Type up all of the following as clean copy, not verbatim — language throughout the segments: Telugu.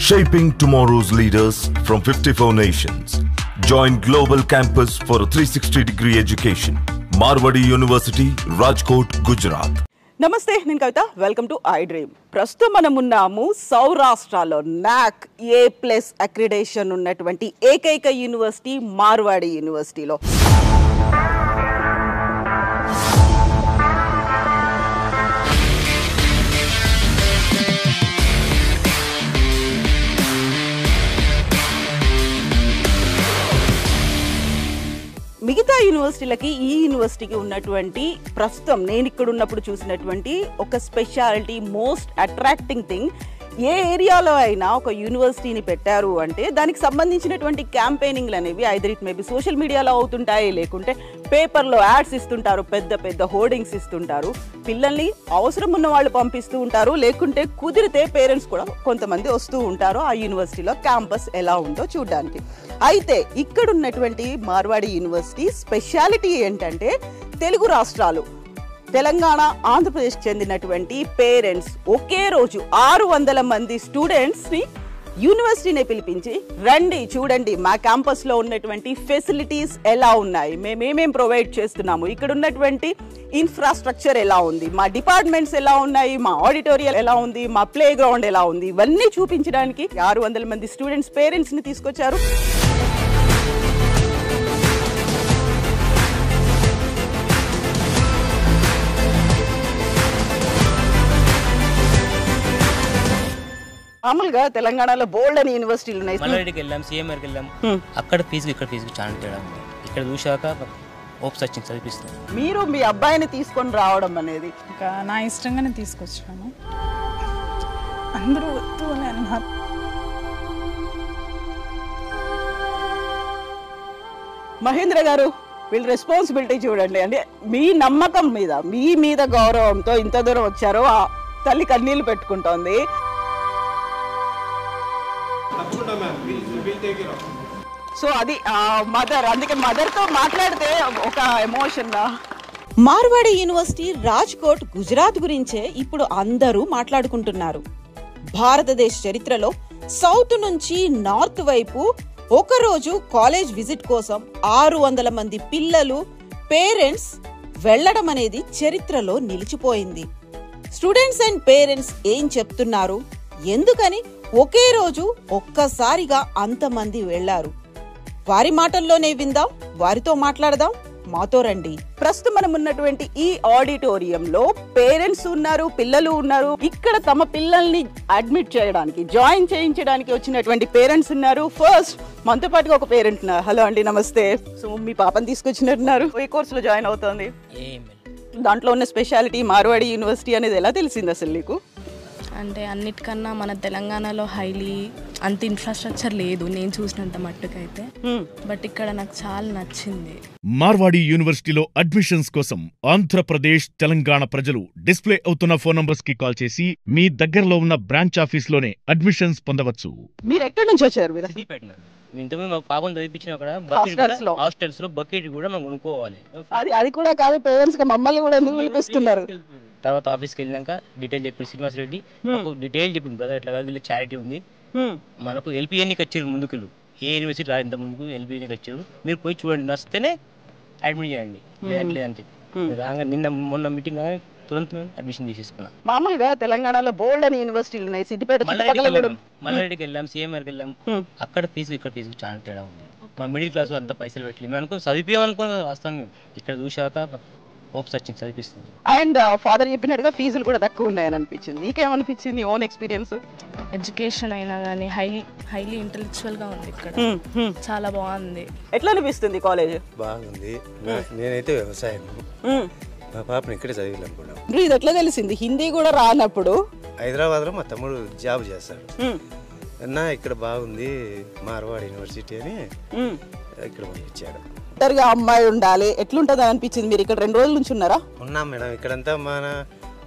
Shaping tomorrow's leaders from 54 nations. Join Global Campus for a 360-degree education. Marwadi University, Rajkot, Gujarat. నమస్తే, నేను Kavitha. Welcome to I Dream. ప్రస్తుతం మనం ఉన్నాము సౌరాష్ట్రలో NAAC A+ అక్రిడేషన్ ఉన్నటువంటి ఏకైక యూనివర్సిటీ మార్వాడి యూనివర్సిటీలో. మిగతా యూనివర్సిటీలకి ఈ యూనివర్సిటీకి ఉన్నటువంటి ప్రస్తుతం నేను ఇక్కడ ఉన్నప్పుడు చూసినటువంటి ఒక స్పెషాలిటీ, మోస్ట్ అట్రాక్టింగ్ థింగ్, ఏ ఏరియాలో అయినా ఒక యూనివర్సిటీని పెట్టారు అంటే దానికి సంబంధించినటువంటి క్యాంపెయినింగ్లు అనేవి ఐదర్ ఇట్ మేబీ సోషల్ మీడియాలో అవుతుంటాయి, లేకుంటే పేపర్లో యాడ్స్ ఇస్తుంటారు, పెద్ద పెద్ద హోర్డింగ్స్ ఇస్తుంటారు, పిల్లల్ని అవసరం ఉన్న వాళ్ళు పంపిస్తూ ఉంటారు, లేకుంటే కుదిరితే పేరెంట్స్ కూడా కొంతమంది వస్తూ ఉంటారు ఆ యూనివర్సిటీలో క్యాంపస్ ఎలా ఉందో చూడడానికి. అయితే ఇక్కడ ఉన్నటువంటి మార్వాడి యూనివర్సిటీ స్పెషాలిటీ ఏంటంటే తెలుగు రాష్ట్రాలు, తెలంగాణ, ఆంధ్రప్రదేశ్ చెందినటువంటి పేరెంట్స్ ఒకే రోజు 600 మంది స్టూడెంట్స్ని యూనివర్సిటీని పిలిపించి రండి చూడండి మా క్యాంపస్లో ఉన్నటువంటి ఫెసిలిటీస్ ఎలా ఉన్నాయి, మేమేమేం ప్రొవైడ్ చేస్తున్నాము, ఇక్కడ ఉన్నటువంటి ఇన్ఫ్రాస్ట్రక్చర్ ఎలా ఉంది, మా డిపార్ట్మెంట్స్ ఎలా ఉన్నాయి, మా ఆడిటోరియం ఎలా ఉంది, మా ప్లే గ్రౌండ్ ఎలా ఉంది, ఇవన్నీ చూపించడానికి 600 మంది స్టూడెంట్స్ పేరెంట్స్ని తీసుకొచ్చారు. మామూలుగా తెలంగాణలో బోల్డ్ అని యూనివర్సిటీలు ఉన్నాయి. మల్లారెడ్డికి వెళ్ళాం, సిఎంఆర్కి వెళ్ళాం, అక్కడ ఫీజు ఇక్కడ ఫీజు చాలా తేడా ఉంది. ఇక్కడ చూశాక ఓప్స్ వచ్చింది చదివిస్తాం. మీరు మీ అబ్బాయిని తీసుకొని రావడం అనేది ఇంకా నా ఇష్టంగానే తీసుకొచ్చాను. అందరూ వద్దు అని అన్నారు. మహేంద్ర గారు, వీళ్ళ రెస్పాన్సిబిలిటీ చూడండి. అంటే మీ నమ్మకం మీద, మీ మీద గౌరవంతో ఇంత దూరం వచ్చారో ఆ తల్లి కన్నీళ్లు పెట్టుకుంటోంది. సో అది మదర్, అందుకే మదర్తో మాట్లాడితే ఒక ఎమోషన్. మార్వాడి యూనివర్సిటీ రాజ్కోట్, గుజరాత్ గురించే ఇప్పుడు అందరూ మాట్లాడుకుంటున్నారు. భారతదేశ చరిత్రలో సౌత్ నుంచి నార్త్ వైపు ఒకరోజు కాలేజ్ విజిట్ కోసం 600 మంది పిల్లలు, పేరెంట్స్ వెళ్లడం అనేది చరిత్రలో నిలిచిపోయింది. స్టూడెంట్స్ అండ్ పేరెంట్స్ ఏం చెప్తున్నారు, ఎందుకని ఒకే రోజు ఒక్కసారిగా అంతమంది వెళ్లారు, వారి మాటల్లోనే విందాం, వారితో మాట్లాడదాం, మాతో రండి. ప్రస్తుతం మనం ఉన్నటువంటి ఈ ఆడిటోరియంలో పేరెంట్స్ ఉన్నారు, పిల్లలు ఉన్నారు. ఇక్కడ తమ పిల్లల్ని అడ్మిట్ చేయడానికి, జాయిన్ చేయించడానికి వచ్చినటువంటి పేరెంట్స్ ఉన్నారు. ఫస్ట్ మనతో పాటుగా ఒక పేరెంట్ ఉన్నారు. హలో అండి, నమస్తే. సో మీ పాపని తీసుకొచ్చినట్టున్నారు, ఏ కోర్సులో జాయిన్ అవుతుంది? దాంట్లో ఉన్న స్పెషాలిటీ మార్వాడి యూనివర్సిటీ అనేది ఎలా తెలిసింది అసలు నీకు? అంటే అన్నిటికన్నా మన తెలంగాణలో అంత ఇన్ఫ్రాస్ట్రక్చర్ లేదు నేను చూసినంత మట్టుకైతే, బట్ ఇక్కడ నాకు చాలా నచ్చింది. మార్వాడి యూనివర్సిటీలో అడ్మిషన్స్ కోసం ఆంధ్రప్రదేశ్, తెలంగాణ ప్రజలు డిస్ప్లే అవుతున్న ఫోన్ నంబర్స్ కి కాల్ చేసి మీ దగ్గరలో ఉన్న బ్రాంచ్ ఆఫీస్ లోనే అడ్మిషన్స్ పొందవచ్చు. మీరు ఎక్కడి నుంచి వచ్చారు? ఇంతకుముందు మా పాపను చదివించిన హాస్టల్స్ లో బకెట్ కూడా మనం కొనుక్కోవాలి. అది కూడా కాదు, పేరెంట్స్ మమ్మల్ని కూడా ఎందుకు పిలిపిస్తున్నారు? తర్వాత ఆఫీస్కి వెళ్ళాక డీటెయిల్ చెప్పింది శ్రీనివాస్ రెడ్డి, డీటెయిల్ చెప్పింది బ్రదర్ ఇట్లా కాదు, వీళ్ళ చారిటీ ఉంది, మనకు ఎల్పిఎన్కి వచ్చారు ముందుకు, ఏ యూనివర్సిటీ రాయింత ముందుకు ఎల్పిఎన్కి వచ్చారు, మీరు పోయి చూడండి, నచ్చితేనే అడ్మిట్ చేయండి, లేదంటే రాగా మొన్న మీటింగ్ అడ్మిషన్ తీసేసుకున్నా. మామూలుగా తెలంగాణలో బోల్డ్ అని యూనివర్సిటీలు ఉన్నాయి. సిద్దిపేట, మల్లారెడ్డికి వెళ్ళాం, సిఎంఆర్కి వెళ్ళాం, అక్కడ ఫీజు ఇక్కడ ఫీజు చాలా తేడా ఉంది. మా మిడిల్ క్లాస్ అంతా పైసలు పెట్టలేదు, మేము అనుకో చదివిపోయామనుకో వాస్తవంగా, ఇక్కడ చూశాక ఓప్స్ వచ్చింది చదివిస్తుంది. అండ్ ఫాదర్ చెప్పినట్టుగా ఫీజులు కూడా తక్కువ ఉన్నాయని అనిపించింది. నీకేమనిపించింది ఓన్ ఎక్స్పీరియన్స్? ఎడ్యుకేషన్ అయినా కానీ హైలీ ఇంటెలెక్చువల్ గా ఉంది ఇక్కడ, చాలా బాగుంది. ఎట్లా అనిపిస్తుంది కాలేజ్? బాగుంది. నేనైతే వ్యవసాయం, మా పాపని ఇక్కడే చదివాలనుకున్నాం. ఇది ఎట్లా తెలిసింది? హిందీ కూడా రానప్పుడు హైదరాబాద్ లో మా తమ్ముడు జాబ్ చేస్తాడు అన్న, ఇక్కడ బాగుంది మార్వాడి యూనివర్సిటీ అని ఇక్కడ పంపించాడు. అమ్మాయి ఉండాలి, ఎట్లుంటది అనిపించింది? మీరు ఇక్కడ 2 రోజుల నుంచి ఉన్నారా? ఉన్నాం మేడం. ఇక్కడంతా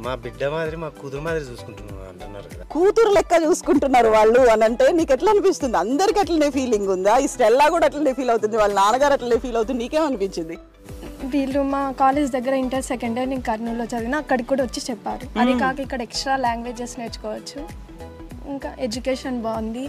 మా బిడ్డ మాదిరి, మా కూతురు మాదిరి చూసుకుంటున్నారు అంటున్నారు కదా. కూతురు లెక్క చూసుకుంటున్నారు వాళ్ళు అని అంటే నీకు ఎట్లా అనిపిస్తుంది? అందరికి అట్లనే ఫీలింగ్ ఉందా? ఈ స్టెల్లా కూడా అట్లనే ఫీల్ అవుతుంది, వాళ్ళ నాన్నగారు అట్లనే ఫీల్ అవుతుంది, నీకేమనిపించింది? వీళ్ళు మా కాలేజ్ దగ్గర ఇంటర్ సెకండ్ ఇయర్ నేను కర్నూలులో చదివిన, అక్కడికి కూడా వచ్చి చెప్పారు. అది కాక ఇక్కడ ఎక్స్ట్రా లాంగ్వేజెస్ నేర్చుకోవచ్చు. ఇంకా ఎడ్యుకేషన్ బాగుంది.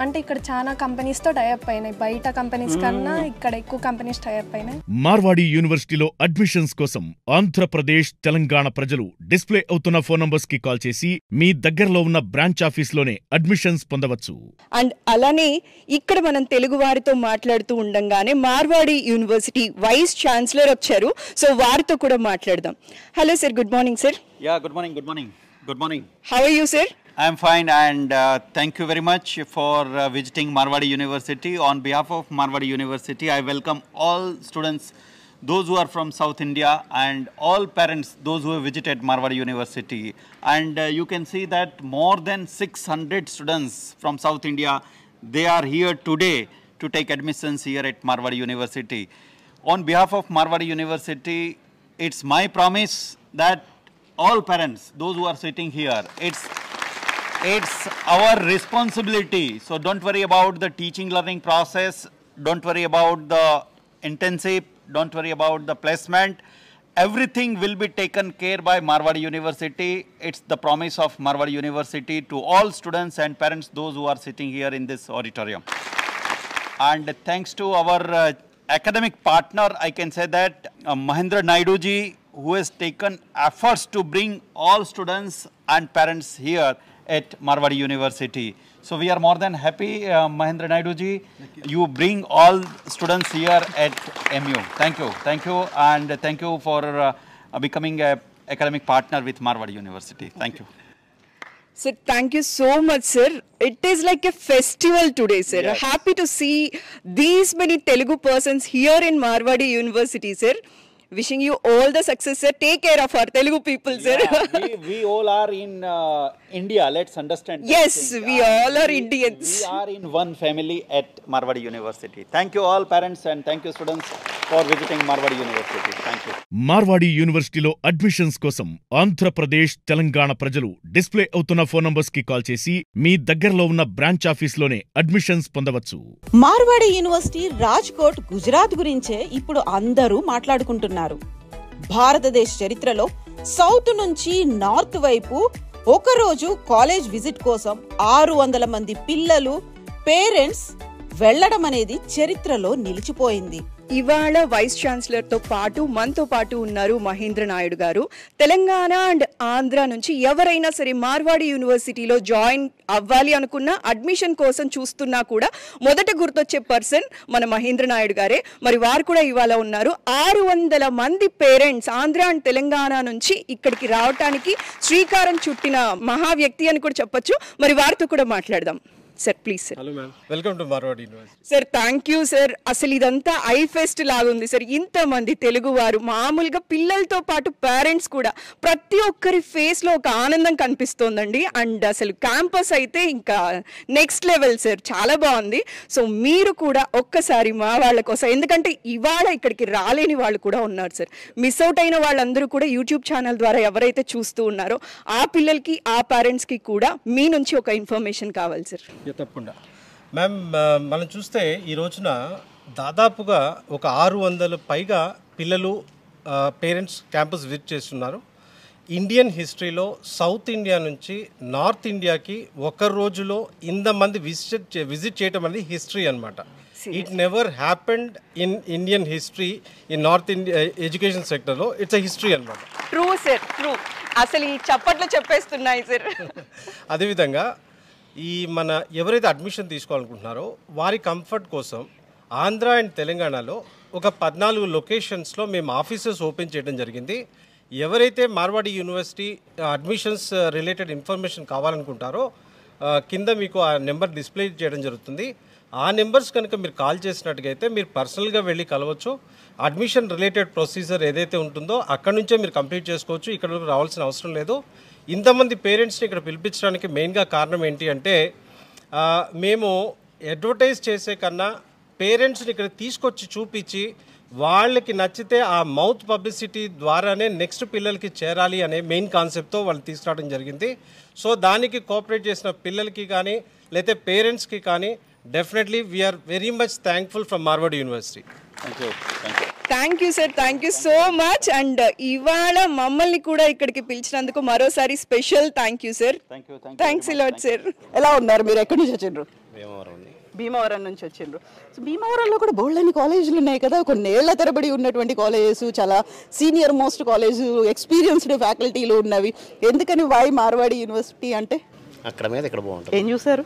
అంటే ఇక్కడ చాలా కంపెనీస్తో టైఅప్ అయినాయి. బయట కంపెనీస్ కన్నా ఇక్కడ ఎక్కువ కంపెనీస్ టైఅప్ అయినాయి. మార్వాడి యూనివర్సిటీలో అడ్మిషన్స్ కోసం ఆంధ్రప్రదేశ్, తెలంగాణ ప్రజలు డిస్ప్లే అవుతున్న ఫోన్ నంబర్స్ కి కాల్ చేసి మీ దగ్గరలో ఉన్న బ్రాంచ్ ఆఫీస్లోనే అడ్మిషన్స్ పొందవచ్చు. అండ్ అలానే ఇక్కడ మనం తెలుగు వారితో మాట్లాడుతూ ఉండంగానే మార్వాడి యూనివర్సిటీ వైస్ ఛాన్సలర్ వచ్చారు. సో వారితో కూడా మాట్లాడదాం. Hello sir, good morning sir. Yeah, good morning, good morning. Good morning. How are you sir? I am fine and thank you very much for visiting Marwadi University. On behalf of Marwadi University, I welcome all students, those who are from South India and all parents, those who have visited Marwadi University. And you can see that more than 600 students from South India, they are here today to take admissions here at Marwadi University. On behalf of Marwadi University, it's my promise that all parents, those who are sitting here, it's our responsibility. So don't worry about the teaching learning process. Don't worry about the intensive. Don't worry about the placement. Everything will be taken care by Marwadi University. It's the promise of Marwadi University to all students and parents, those who are sitting here in this auditorium. And thanks to our academic partner, I can say that Mahendra Naidu ji, who has taken efforts to bring all students and parents here at Marwadi University. So we are more than happy, Mahendra Naidu ji, you bring all students here at MU. Thank you, and thank you for becoming an academic partner with Marwadi University. Thank you. Sir, thank you so much, sir. It is like a festival today, sir. Yes. Happy to see these many Telugu persons here in Marwadi University, sir. Wishing you all the success, sir. Take care of our Telugu people, sir. Yeah, we all are in India. Let's understand. Yes, we all are Indians. We are in one family at Marwadi University. Thank you all parents and thank you students for visiting Marwadi University. Thank you. Marwadi యూనివర్సిటీలో అడ్మిషన్స్ కోసం ఆంధ్రప్రదేశ్, తెలంగాణ ప్రజలు డిస్ప్లే అవుతున్న ఫోన్ నంబర్స్ కి కాల్ చేసి మీ దగ్గరలో ఉన్న బ్రాంచ్ ఆఫీస్లోనే అడ్మిషన్స్ పొందవచ్చు. మార్వాడి యూనివర్సిటీ రాజ్కోట్, గుజరాత్ గురించే ఇప్పుడు అందరూ మాట్లాడుకుంటున్నారు. భారతదేశ చరిత్రలో సౌత్ నుంచి నార్త్ వైపు ఒకరోజు కాలేజ్ విజిట్ కోసం 600 మంది పిల్లలు, పేరెంట్స్ వెళ్లడం అనేది చరిత్రలో నిలిచిపోయింది. ఇవాళ వైస్ ఛాన్సలర్ తో పాటు మనతో పాటు ఉన్నారు మహేంద్ర నాయుడు గారు. తెలంగాణ అండ్ ఆంధ్ర నుంచి ఎవరైనా సరే మార్వాడి యూనివర్సిటీలో జాయిన్ అవ్వాలి అనుకున్నా, అడ్మిషన్ కోసం చూస్తున్నా కూడా మొదట గుర్తొచ్చే పర్సన్ మన మహేంద్ర నాయుడు గారే. మరి వారు కూడా ఇవాళ ఉన్నారు. 600 మంది పేరెంట్స్ ఆంధ్ర అండ్ తెలంగాణ నుంచి ఇక్కడికి రావటానికి శ్రీకారం చుట్టిన మహా వ్యక్తి అని కూడా చెప్పొచ్చు. మరి వారితో కూడా మాట్లాడదాం. Sir please sir. Hello ma'am, welcome to Marwadi university. Sir thank you sir. అసలు ఇదంతా ఐ ఫెస్ట్ లాగుంది సార్. ఇంతమంది తెలుగు వారు, మామూలుగా పిల్లలతో పాటు పేరెంట్స్ కూడా, ప్రతి ఒక్కరి ఫేస్లో ఒక ఆనందం కనిపిస్తోందండి. అండ్ అసలు క్యాంపస్ అయితే ఇంకా నెక్స్ట్ లెవెల్ సార్, చాలా బాగుంది. సో మీరు కూడా ఒక్కసారి మా వాళ్ళ కోసం, ఎందుకంటే ఇవాళ ఇక్కడికి రాలేని వాళ్ళు కూడా ఉన్నారు సార్, మిస్ అవుట్ అయిన వాళ్ళందరూ కూడా యూట్యూబ్ ఛానల్ ద్వారా ఎవరైతే చూస్తూ ఉన్నారో ఆ పిల్లలకి, ఆ పేరెంట్స్కి కూడా మీ నుంచి ఒక ఇన్ఫర్మేషన్ కావాలి సార్. తప్పకుండా మ్యామ్. మనం చూస్తే ఈ రోజున దాదాపుగా ఒక 600 పైగా పిల్లలు, పేరెంట్స్ క్యాంపస్ విజిట్ చేస్తున్నారు. ఇండియన్ హిస్టరీలో సౌత్ ఇండియా నుంచి నార్త్ ఇండియాకి ఒక రోజులో ఇంతమంది విజిట్ చేయటం అనేది హిస్టరీ అనమాట. It never happened in Indian history in north India education సెక్టర్లో. ఇట్స్ అ హిస్టరీ అనమాట. True sir, true. అసలు ఈ చప్పట్లు చెప్పేస్తున్నాయి సార్. అదేవిధంగా ఈ మన ఎవరైతే అడ్మిషన్ తీసుకోవాలనుకుంటున్నారో వారి కంఫర్ట్ కోసం ఆంధ్ర అండ్ తెలంగాణలో ఒక 14 లొకేషన్స్లో మేము ఆఫీసెస్ ఓపెన్ చేయడం జరిగింది. ఎవరైతే Marwadi university admissions related information కావాలనుకుంటారో కింద మీకు ఆ నెంబర్ డిస్ప్లే చేయడం జరుగుతుంది. ఆ నెంబర్స్ కనుక మీరు కాల్ చేసినట్టుగైతే మీరు పర్సనల్గా వెళ్ళి కలవచ్చు. అడ్మిషన్ రిలేటెడ్ ప్రొసీజర్ ఏదైతే ఉంటుందో అక్కడ నుంచే మీరు కంప్లీట్ చేసుకోవచ్చు. ఇక్కడ రావాల్సిన అవసరం లేదు. ఇంతమంది పేరెంట్స్ని ఇక్కడ పిలిపించడానికి మెయిన్గా కారణం ఏంటి అంటే, మేము అడ్వర్టైజ్ చేసే కన్నా పేరెంట్స్ని ఇక్కడ తీసుకొచ్చి చూపించి వాళ్ళకి నచ్చితే ఆ మౌత్ పబ్లిసిటీ ద్వారానే నెక్స్ట్ పిల్లలకి చేరాలి అనే మెయిన్ కాన్సెప్ట్తో వాళ్ళు తీసుకురావడం జరిగింది. సో దానికి కోఆపరేట్ చేసిన పిల్లలకి కానీ లేకపోతే పేరెంట్స్కి కానీ definitely we are very much thankful from Marwadi university. Thank you sir, thank you so much. And ఇవాళ మమ్మల్ని కూడా ఇక్కడికి పిలిచినందుకు మరోసారి special thank you sir. Thanks lot sir. ఎలా ఉన్నారు మీరు? ఎక్కడి నుంచి వచ్చిండ్రు? భీమవరం నుంచి వచ్చిండ్రు. సో భీమవరంలో కూడా బోల్డని కాలేజీలు ఉన్నాయి కదా, కొన్నేళ్ల తరబడి ఉన్నటువంటి కాలేజెస్, చాలా సీనియర్ మోస్ట్ కాలేజ్, ఎక్స్పీరియన్స్డ్ ఫ్యాకల్టీలు ఉన్నవి. ఎందుకని వై మార్వాడి యూనివర్సిటీ అంటే? అక్కడ మీద ఇక్కడ బాగుంటుంది. ఏం చూసారు?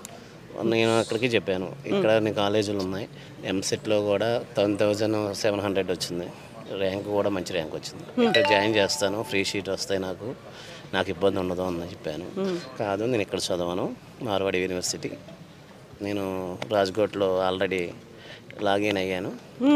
నేను అక్కడికి చెప్పాను, ఇక్కడ అన్ని కాలేజీలు ఉన్నాయి. ఎంసెట్లో కూడా 10,700 వచ్చింది, ర్యాంక్ కూడా మంచి ర్యాంక్ వచ్చింది. ఇక్కడ జాయిన్ చేస్తాను, ఫ్రీ షీట్ వస్తాయి, నాకు ఇబ్బంది ఉండదు అని చెప్పాను. కాదు, నేను ఇక్కడ చదవను, మార్వాడి యూనివర్సిటీ, నేను రాజ్కోట్లో ఆల్రెడీ లాగిన్ అయ్యాను,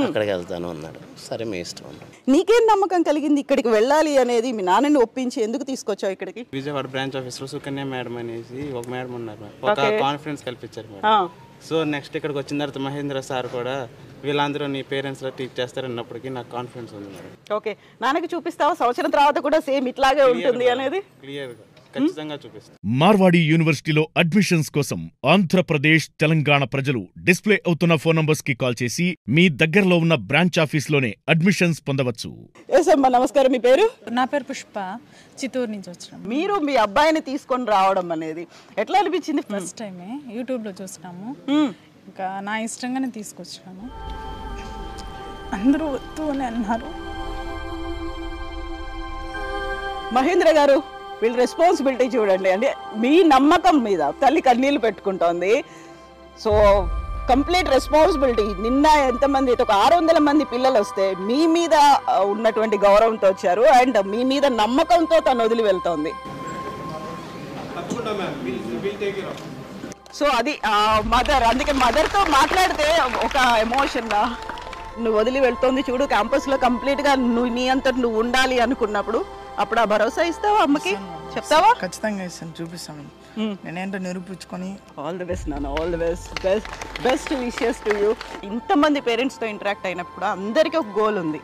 అక్కడికి వెళ్తాను అన్నాడు. సరే మీ ఇష్టం. నీకేం నమ్మకం కలిగింది ఇక్కడికి వెళ్ళాలి అనేది? మీ నాన్నని ఒప్పించి ఎందుకు తీసుకొచ్చావు ఇక్కడికి? విజయవాడ బ్రాంచ్ ఆఫీస్లో సుకన్య మేడం అనేసి ఒక మేడం ఉన్నారు, ఒక కాన్ఫరెన్స్ కల్పించారు మేడం. సో నెక్స్ట్ ఇక్కడికి వచ్చిన తర్వాత మహేంద్ర సార్ కూడా వీళ్ళందరూ నీ పేరెంట్స్ లో టీచ్ చేస్తారన్నప్పటికీ నాకు కాన్ఫిడెన్స్ ఉంది మేడం. ఓకే, నాన్నకి చూపిస్తావా సంవత్సరం తర్వాత కూడా సేమ్ ఇట్లాగే ఉంటుంది అనేది? క్లియర్గా ఖచ్చితంగా చూపిస్తాను. మార్వాడి యూనివర్సిటీలో అడ్మిషన్స్ కోసం ఆంధ్రప్రదేశ్, తెలంగాణ ప్రజలు డిస్ప్లే అవుతున్న ఫోన్ నంబర్స్ కి కాల్ చేసి మీ దగ్గరలో ఉన్న బ్రాంచ్ ఆఫీస్ లోనే అడ్మిషన్స్ పొందవచ్చు. నమస్కారం, మీ పేరు? నా పేరు పుష్ప, చిత్తూరు నుంచి వచ్చాము. మీరు మీ అబ్బాయిని తీసుకొని రావడం అనేది ఎట్లా అనిపించింది? ఫస్ట్ టైమే యూట్యూబ్లో చూసినాము, ఇంకా నా ఇష్టంగానే తీసుకొచ్చాను. అందరూ వద్దు అని అన్నారు. మహేంద్ర గారు, వీళ్ళ రెస్పాన్సిబిలిటీ చూడండి. అంటే మీ నమ్మకం మీద తల్లి కన్నీళ్ళు పెట్టుకుంటోంది. So complete responsibility. నిన్న ఎంతమంది, ఒక 600 మంది పిల్లలు వస్తే మీ మీద ఉన్నటువంటి గౌరవంతో వచ్చారు, అండ్ మీ మీద నమ్మకంతో తను వదిలి వెళ్తోంది. సో అది మదర్, అందుకే మదర్తో మాట్లాడితే ఒక ఎమోషన్. నువ్వు వదిలి వెళ్తోంది చూడు, క్యాంపస్లో కంప్లీట్గా నీ అంతటి నువ్వు ఉండాలి అనుకున్నప్పుడు అప్పుడు ఆ భరోసా ఇస్తావా అమ్మకి? చెప్తావా? ఖచ్చితంగా ఇస్తాను, చూపిస్తాను. నేనేంటో నిరూపించుకొని. ఆల్ ది బెస్ట్ నాన్న, all the best wishes to you. ఇంతమంది పేరెంట్స్తో ఇంటరాక్ట్ అయినప్పుడు అందరికీ ఒక గోల్ ఉంది,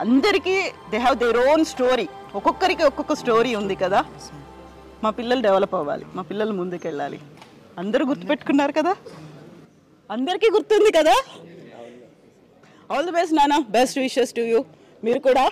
అందరికీ they have their own story. ఒక్కొక్కరికి ఒక్కొక్క స్టోరీ ఉంది కదా. మా పిల్లలు డెవలప్ అవ్వాలి, మా పిల్లలు ముందుకు వెళ్ళాలి. అందరూ గుర్తుపెట్టుకున్నారు కదా, అందరికీ గుర్తుంది కదా. ఆల్ ది బెస్ట్ నాన్న, బెస్ట్ విషెస్ టు యూ. మీరు కూడా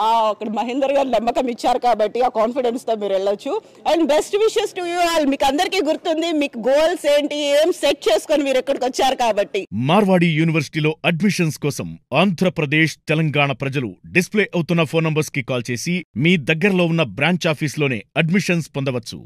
అక్కడ మహేందర్ గారు నమ్మకం ఇచ్చారు కాబట్టి ఆ కాన్ఫిడెన్స్తో మీరు వెళ్ళొచ్చు. And best wishes to you all. మీకు అందరికీ గుర్తుంది మీకు గోల్స్ ఏంటి, ఏం సెట్ చేసుకొని మీరు ఎక్కడికి వచ్చారు కాబట్టి. మార్వాడి యూనివర్సిటీలో అడ్మిషన్స్ కోసం ఆంధ్రప్రదేశ్, తెలంగాణ ప్రజలు డిస్ప్లే అవుతున్న ఫోన్ నంబర్స్ కి కాల్ చేసి మీ దగ్గరలో ఉన్న బ్రాంచ్ ఆఫీస్ లోనే అడ్మిషన్స్ పొందవచ్చు.